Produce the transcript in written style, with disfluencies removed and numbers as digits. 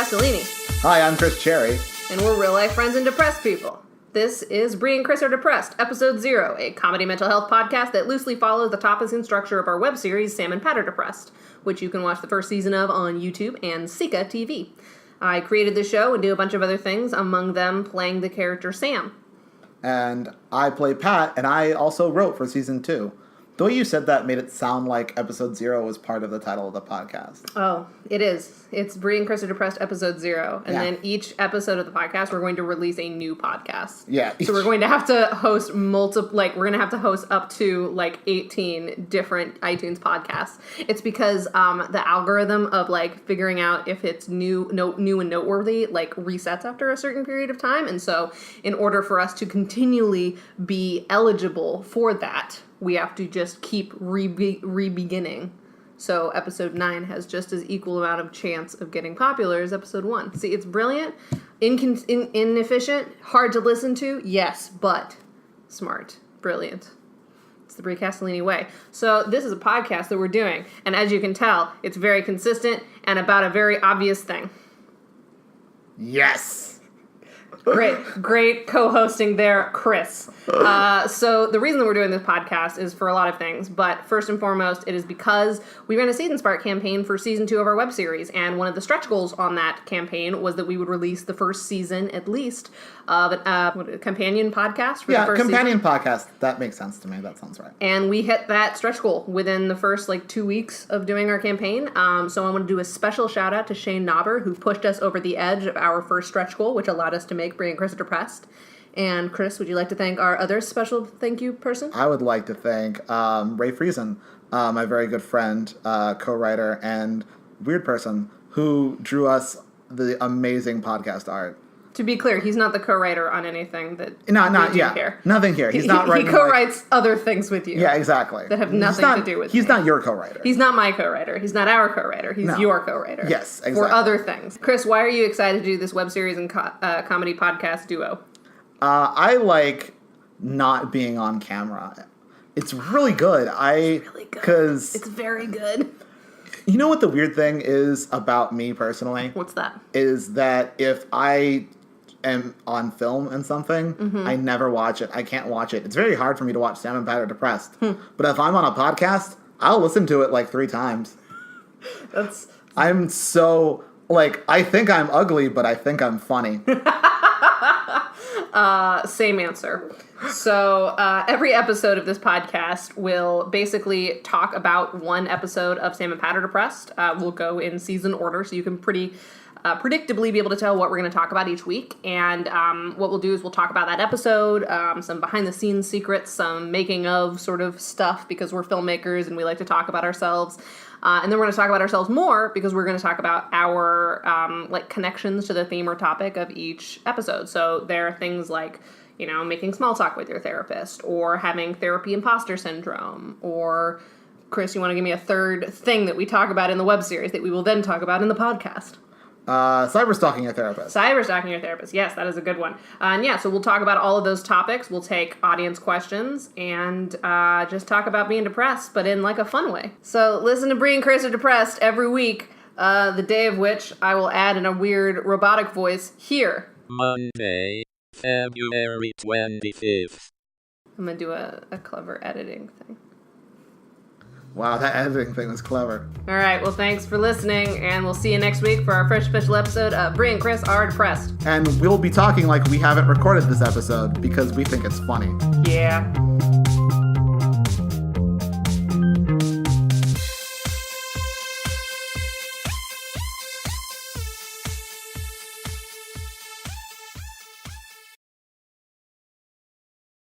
Castellini. Hi, I'm Chris Cherry. And we're real-life friends and depressed people. This is Bri and Chris Are Depressed, Episode 0, a comedy mental health podcast that loosely follows the topics and structure of our web series, Sam and Pat Are Depressed, which you can watch the first season of on YouTube and Sika TV. I created the show and do a bunch of other things, among them playing the character Sam. And I play Pat, and I also wrote for Season 2. The way you said that made it sound like Episode 0 was part of the title of the podcast. Oh, it is. It's Bri and Chris Are Depressed, Episode 0. And then each episode of the podcast, we're going to release a new podcast. Yeah. So we're going to have to host we're going to have to host up to 18 different iTunes podcasts. It's because the algorithm of figuring out if it's new and noteworthy resets after a certain period of time. And so in order for us to continually be eligible for that, we have to just keep re-beginning. So episode 9 has just as equal amount of chance of getting popular as episode 1. See, it's brilliant, inefficient, hard to listen to, yes, but smart, brilliant. It's the Bri Castellini way. So this is a podcast that we're doing, and as you can tell, it's very consistent and about a very obvious thing. Yes! Great co-hosting there, Chris. So the reason that we're doing this podcast is for a lot of things, but first and foremost, it is because we ran a Season Spark campaign for Season 2 of our web series, and one of the stretch goals on that campaign was that we would release the first season, at least, of a companion podcast for the first season. Yeah, companion podcast. That makes sense to me. That sounds right. And we hit that stretch goal within the first 2 weeks of doing our campaign. So I want to do a special shout out to Shane Knobber, who pushed us over the edge of our first stretch goal, which allowed us to make Bri and Chris Are Depressed. And Chris, would you like to thank our other special thank you person? I would like to thank Ray Friesen, my very good friend, co-writer, and weird person who drew us the amazing podcast art. To be clear, he's not the co-writer on anything that here. Nothing here. He's not writing. He co-writes other things with you. Yeah, exactly. That have nothing to do with He's not your co-writer. He's not my co-writer. He's not our co-writer. He's your co-writer. Yes, exactly. For other things. Chris, why are you excited to do this web series and comedy podcast duo? I like not being on camera. It's really good. It's really good. It's very good. You know what the weird thing is about me personally? What's that? Is that if I am on film and something, I never watch it. I can't watch it. It's very hard for me to watch Sam and Pat Are Depressed. But if I'm on a podcast, I'll listen to it 3 times. I'm so, I think I'm ugly, but I think I'm funny. Same answer. So every episode of this podcast will basically talk about one episode of Sam and Pat Are Depressed. We'll go in season order, so you can pretty predictably be able to tell what we're going to talk about each week. And what we'll do is we'll talk about that episode, some behind-the-scenes secrets, some making-of sort of stuff, because we're filmmakers and we like to talk about ourselves. And then we're going to talk about ourselves more because we're going to talk about our connections to the theme or topic of each episode. So there are things like, making small talk with your therapist, or having therapy imposter syndrome, or, Chris, you want to give me a third thing that we talk about in the web series that we will then talk about in the podcast? Cyberstalking your therapist. Cyberstalking your therapist. Yes, that is a good one. And so we'll talk about all of those topics. We'll take audience questions and just talk about being depressed, but in a fun way. So listen to Bri and Chris Are Depressed every week, the day of which I will add in a weird robotic voice here. Monday, February 25th. I'm going to do a clever editing thing. Wow, that editing thing was clever. All right, well, thanks for listening, and we'll see you next week for our first special episode of Bri and Chris Are Depressed. And we'll be talking like we haven't recorded this episode because we think it's funny. Yeah.